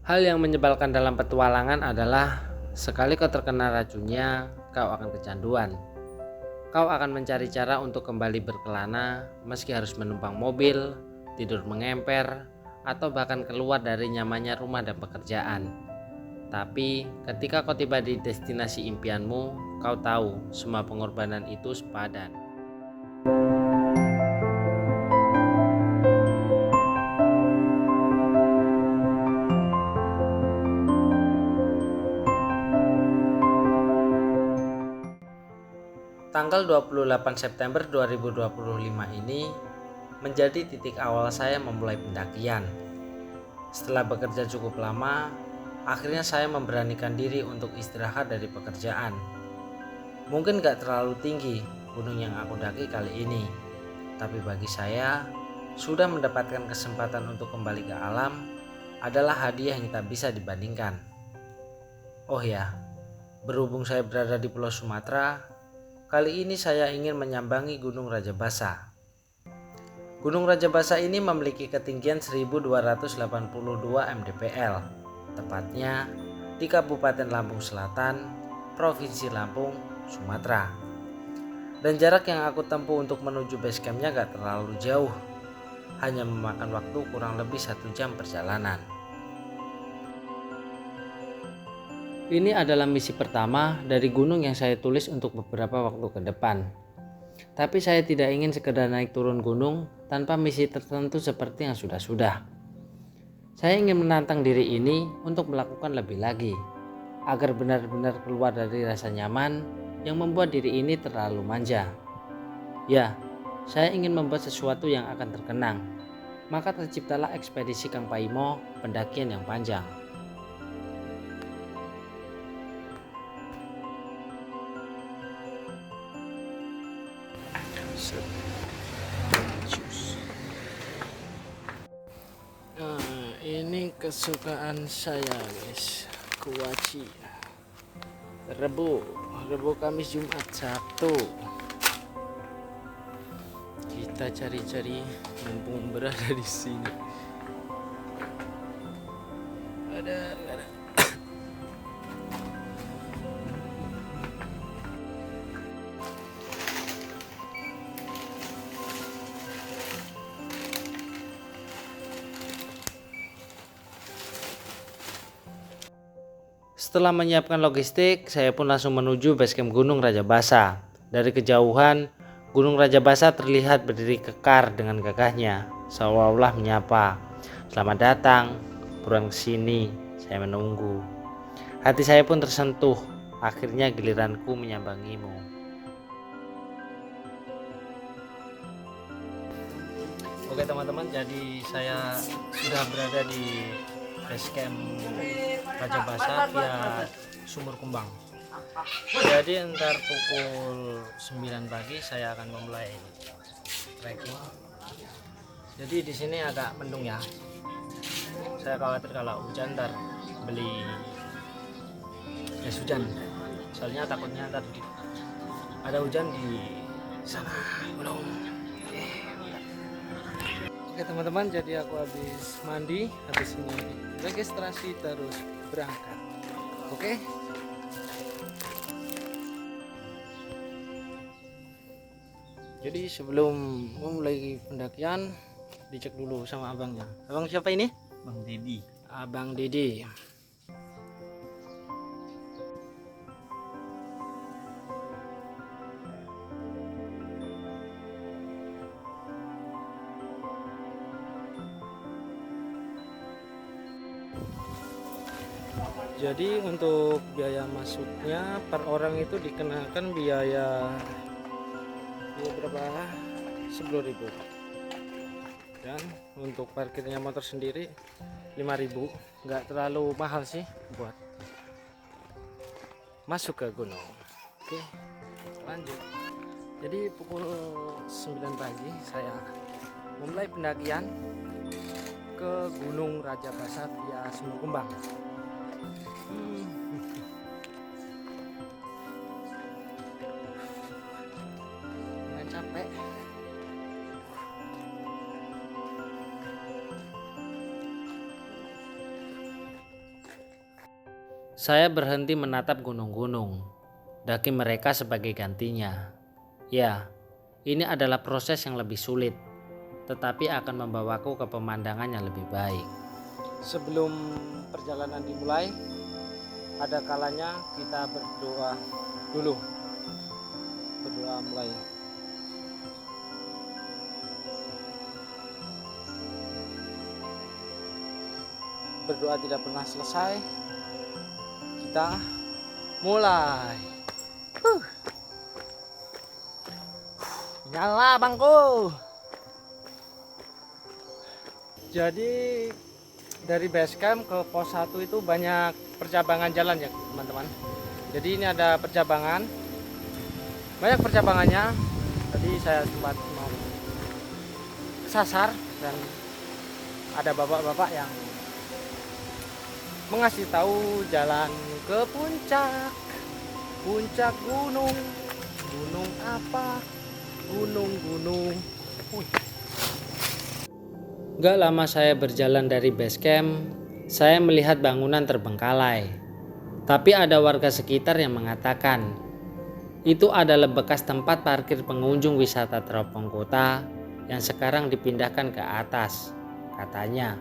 Hal yang menyebalkan dalam petualangan adalah sekali kau terkena racunnya, kau akan kecanduan. Kau akan mencari cara untuk kembali berkelana meski harus menumpang mobil, tidur mengemper, atau bahkan keluar dari nyamannya rumah dan pekerjaan. Tapi ketika kau tiba di destinasi impianmu, kau tahu semua pengorbanan itu sepadan. Tanggal 28 September 2025 ini menjadi titik awal saya memulai pendakian. Setelah bekerja cukup lama, akhirnya saya memberanikan diri untuk istirahat dari pekerjaan. Mungkin gak terlalu tinggi gunung yang aku daki kali ini, tapi bagi saya, sudah mendapatkan kesempatan untuk kembali ke alam adalah hadiah yang tak bisa dibandingkan. Oh ya, berhubung saya berada di Pulau Sumatera, kali ini saya ingin menyambangi Gunung Rajabasa. Gunung Rajabasa ini memiliki ketinggian 1282 mdpl, tepatnya di Kabupaten Lampung Selatan, Provinsi Lampung, Sumatera. Dan jarak yang aku tempuh untuk menuju base campnya gak terlalu jauh, hanya memakan waktu kurang lebih 1 jam perjalanan. Ini adalah misi pertama dari gunung yang saya tulis untuk beberapa waktu ke depan. Tapi saya tidak ingin sekedar naik turun gunung tanpa misi tertentu seperti yang sudah-sudah. Saya ingin menantang diri ini untuk melakukan lebih lagi, agar benar-benar keluar dari rasa nyaman yang membuat diri ini terlalu manja. Ya, saya ingin membuat sesuatu yang akan terkenang. Maka terciptalah ekspedisi Kang Paimo, pendakian yang panjang. Nah, ini kesukaan saya guys, kuaci, Rebo, Kamis, Jumat, Sabtu. Kita cari-cari mumpung berada di sini. Ada. Setelah menyiapkan logistik, saya pun langsung menuju basecamp Gunung Rajabasa. Dari kejauhan, Gunung Rajabasa terlihat berdiri kekar dengan gagahnya, seolah-olah menyapa. Selamat datang, buruan kesini, saya menunggu. Hati saya pun tersentuh, akhirnya giliranku menyambangimu. Oke teman-teman, jadi saya sudah berada di basecamp Rajabasa via Sumur Kumbang. Jadi ntar pukul 9 pagi saya akan memulai trekking. Jadi di sini agak mendung ya. Saya khawatir kalau hujan ntar beli jas hujan. Soalnya takutnya ntar ada hujan di sana belum. Oke teman-teman, jadi aku habis mandi, habis ini registrasi terus berangkat. Oke. Jadi sebelum memulai pendakian dicek dulu sama abangnya. Abang siapa ini? Bang Dedi. Abang Dede. Jadi untuk biaya masuknya per orang itu dikenakan biaya berapa? 10.000. Dan untuk parkirnya motor sendiri 5.000. Nggak terlalu mahal sih buat masuk ke gunung. Oke, lanjut. Jadi pukul 9 pagi saya memulai pendakian ke Gunung Rajabasa via Sumur Kumbang. Lumayan capek Saya berhenti menatap gunung-gunung, daki mereka sebagai gantinya. Ya, ini adalah proses yang lebih sulit, tetapi akan membawaku ke pemandangan yang lebih baik. Sebelum perjalanan dimulai, ada kalanya kita berdoa dulu. Berdoa mulai. Berdoa tidak pernah selesai. Kita mulai. Nyala bangku. Jadi dari base camp ke pos 1 itu banyak percabangan jalan ya teman-teman. Jadi ini ada percabangan, banyak percabangannya. Tadi saya sempat mau kesasar dan ada bapak-bapak yang mengasih tahu jalan ke puncak gunung. Gunung apa? Gunung. Gak lama saya berjalan dari base camp, saya melihat bangunan terbengkalai. Tapi ada warga sekitar yang mengatakan itu adalah bekas tempat parkir pengunjung wisata teropong kota yang sekarang dipindahkan ke atas, katanya.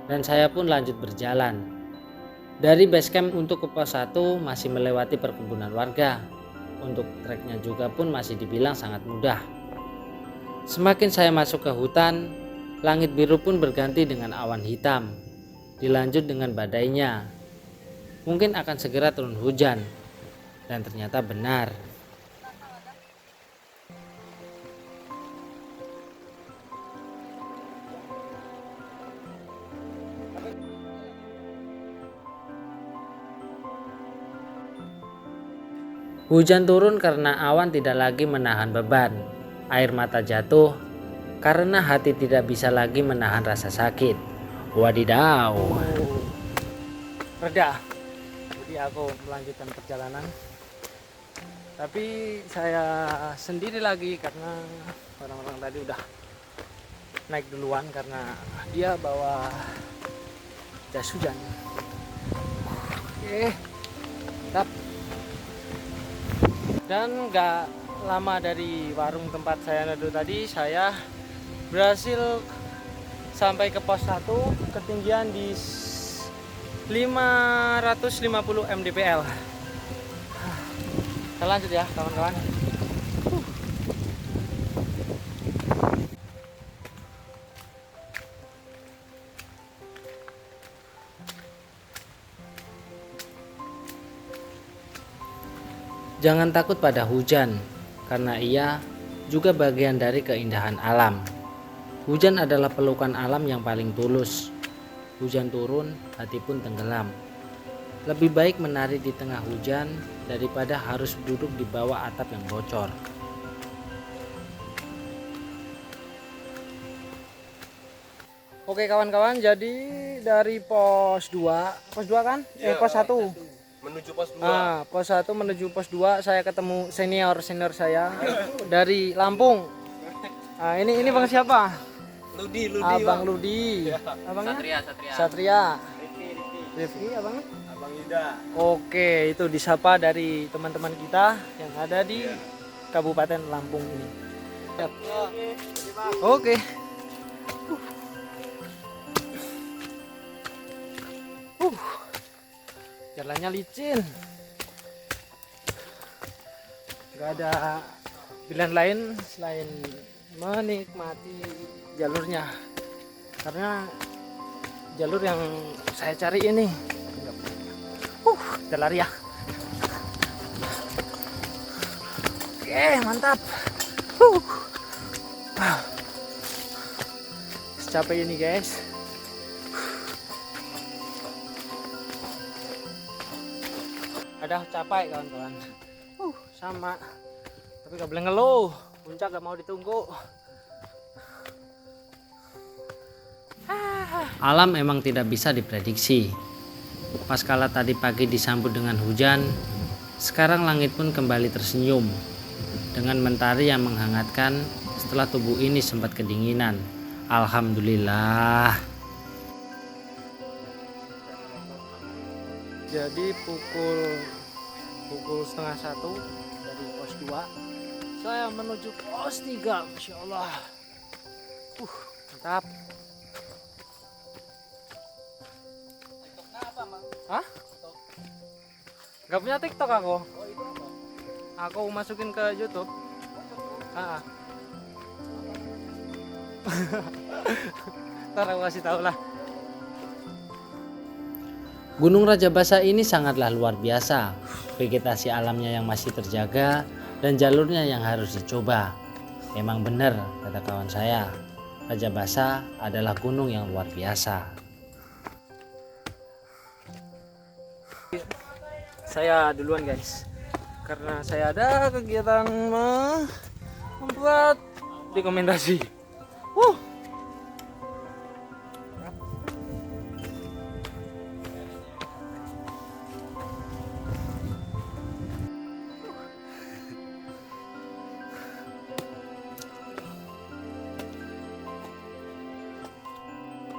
Dan saya pun lanjut berjalan. Dari base camp untuk ke pos 1 masih melewati perkebunan warga. Untuk treknya juga pun masih dibilang sangat mudah. Semakin saya masuk ke hutan, langit biru pun berganti dengan awan hitam. Dilanjut dengan badainya. Mungkin akan segera turun hujan. Dan ternyata benar. Hujan turun karena awan tidak lagi menahan beban. Air mata jatuh karena hati tidak bisa lagi menahan rasa sakit. Wadidaw. Reda. Jadi aku melanjutkan perjalanan. Tapi saya sendiri lagi karena orang-orang tadi udah naik duluan karena dia bawa jas hujan. Oke. Mantap. Dan gak lama dari warung tempat saya neduh tadi, saya berhasil sampai ke pos 1 ketinggian di 550 mdpl. Kita lanjut ya kawan-kawan. Jangan takut pada hujan, karena ia juga bagian dari keindahan alam. Hujan adalah pelukan alam yang paling tulus. Hujan turun, hati pun tenggelam. Lebih baik menari di tengah hujan daripada harus duduk di bawah atap yang bocor. Oke kawan-kawan, jadi dari pos 2 kan? Pos 1 menuju pos 2. Pos 1 menuju pos 2 saya ketemu senior saya dari Lampung. Ini bang siapa? Ludi. Abang Ludi. Abangnya? Satria. Rifki abangnya? Abang Yuda. Oke, itu disapa dari teman-teman kita yang ada di Kabupaten Lampung ini. Siap. Oke. Jalannya licin, gak ada pilihan lain selain menikmati jalurnya, karena jalur yang saya cari ini kita lari ya. Oke, mantap. Capek ini guys. Ada capek kawan-kawan, sama, tapi gak boleh ngeluh, puncak gak mau ditunggu. Alam emang tidak bisa diprediksi. Pas kala tadi pagi disambut dengan hujan, sekarang langit pun kembali tersenyum dengan mentari yang menghangatkan setelah tubuh ini sempat kedinginan. Alhamdulillah. Jadi pukul setengah 1 dari pos 2 saya menuju pos 3. Masya Allah, mantap. Hah? Gak punya TikTok aku. Aku masukin ke YouTube. Ntar aku kasih tahu lah. Gunung Rajabasa ini sangatlah luar biasa. Vegetasi alamnya yang masih terjaga dan jalurnya yang harus dicoba. Memang benar kata kawan saya, Rajabasa adalah gunung yang luar biasa. Saya duluan guys, karena saya ada kegiatan membuat rekomendasi.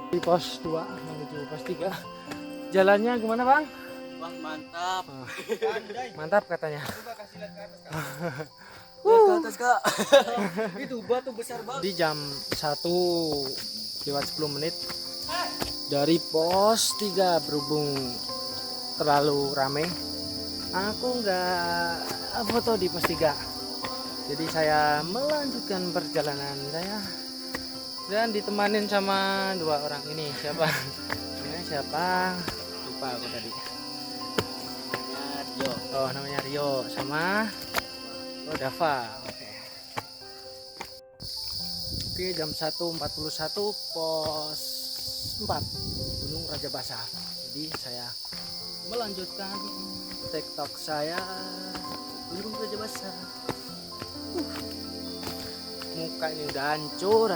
Di pos 2 menuju pos 3. Jalannya gimana bang? Wah, mantap. Mantap katanya. Coba kasih lihat ke atas, Kak. Lihat ke atas, Kak. Itu batu besar banget. Di jam 1:10 dari pos 3, berhubung terlalu rame, aku nggak foto di pos 3. Jadi saya melanjutkan perjalanan saya dan ditemanin sama 2 orang ini. Siapa? Namanya siapa? Lupa aku tadi. Rio. Oh, namanya Rio sama Dava. Oke, jam 1:41 pos 4 Gunung Rajabasa. Jadi saya melanjutkan TikTok saya Gunung Rajabasa. Muka ini udah hancur.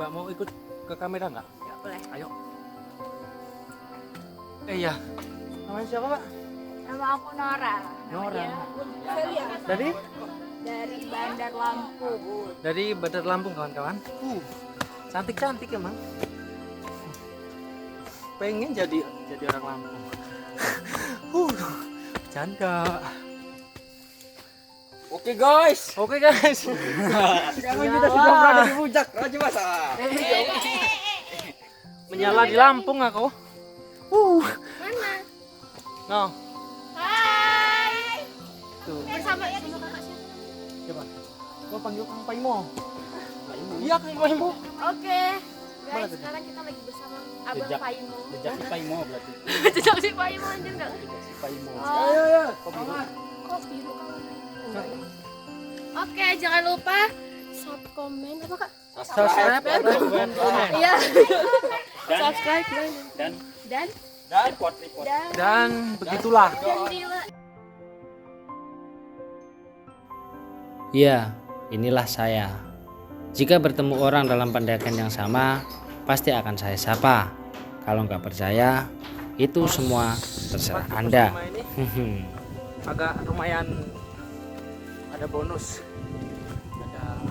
Mbak mau ikut ke kamera nggak? Ya boleh. Ayo. Iya. Namanya siapa Pak? Nama aku Nora. Nora. Celia. Dari Bandar Lampung. Bandar Lampung kawan-kawan. Cantik-cantik emang. Pengen jadi orang Lampung. Bercanda. Oke, guys. Sekarang kita sudah berada di puncak Rajabasa. Menyala di Lampung aku. Mana? No. Hai. Tuh. Bersama kakak siapa? Coba. Gua panggil Kang Paimo. Iya, Kang Paimo. Oke. Mana Guys, tadi? sekarang kita lagi bersama Abang Jejak. Paimo. Jejak si Paimo berarti. Jejak si Paimo anjir enggak? Si Paimo. Oh, Ayo. kok biru kawan? Oke, jangan lupa komen apa Kak? Subscribe ya. Iya. Dan Subscribe dan dan report. Dan begitulah. Dila. Ya, inilah saya. Jika bertemu orang dalam pendakian yang sama, pasti akan saya sapa. Kalau nggak percaya, itu semua terserah Anda. Ini agak lumayan ada bonus. Ada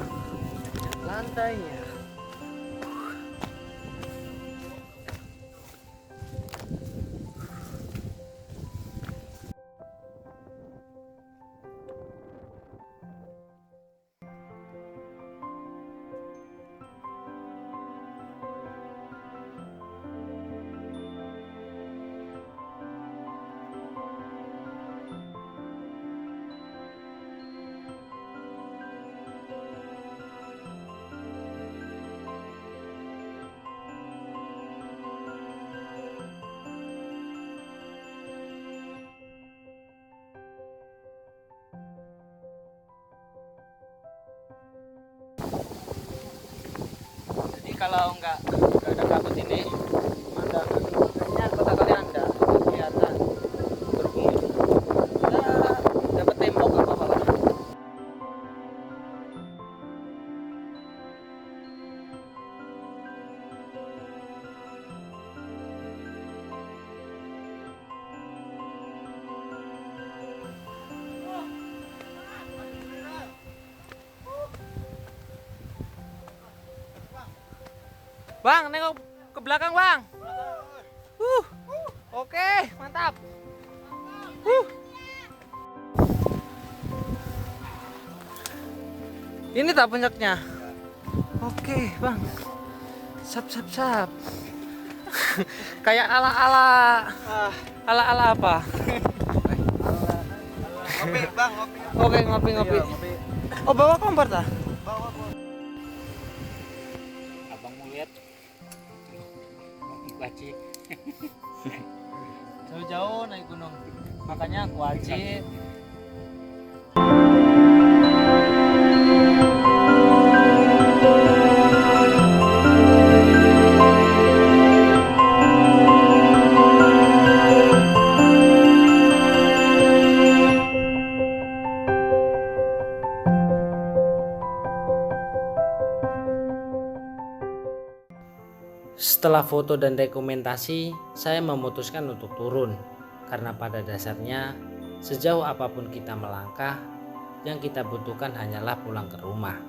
lantainya. Jadi kalau nggak ada kabut ini, pemandangan kayaknya kota kalian nggak kelihatan. Berhubung ya dapat tembok apa apa. Bang, nengok ke belakang, Bang. Oke, mantap. Ini tak puncaknya. Oke, Bang. Sap. Kayak ala apa? Ngopi, Bang, ngopi. Oke, ngopi. Oh, bawa kompor dah. Abang mau lihat wajib Jauh-jauh naik gunung. Makanya aku wajib. Setelah foto dan dokumentasi, saya memutuskan untuk turun karena pada dasarnya sejauh apapun kita melangkah, yang kita butuhkan hanyalah pulang ke rumah.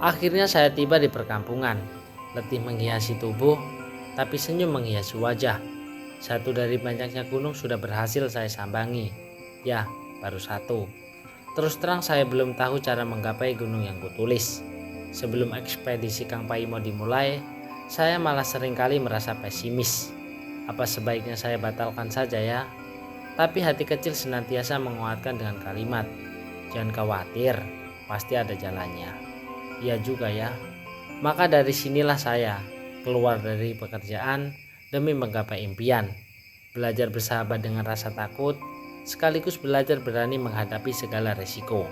Akhirnya saya tiba di perkampungan. Letih menghiasi tubuh, tapi senyum menghiasi wajah. Satu dari banyaknya gunung sudah berhasil saya sambangi. Ya, baru satu. Terus terang saya belum tahu cara menggapai gunung yang kutulis. Sebelum ekspedisi Kang Paimo dimulai, saya malah seringkali merasa pesimis. Apa sebaiknya saya batalkan saja ya? Tapi hati kecil senantiasa menguatkan dengan kalimat, "Jangan khawatir, pasti ada jalannya." Iya juga ya. Maka dari sinilah saya keluar dari pekerjaan demi menggapai impian. Belajar bersahabat dengan rasa takut, sekaligus belajar berani menghadapi segala resiko.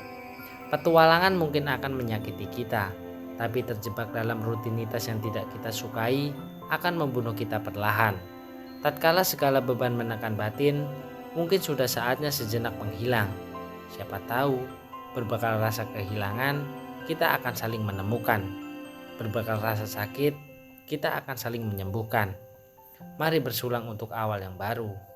Petualangan mungkin akan menyakiti kita, tapi terjebak dalam rutinitas yang tidak kita sukai akan membunuh kita perlahan. Tatkala segala beban menekan batin, mungkin sudah saatnya sejenak menghilang. Siapa tahu, berbekal rasa kehilangan, kita akan saling menemukan. Berbekal rasa sakit, kita akan saling menyembuhkan. Mari bersulang untuk awal yang baru.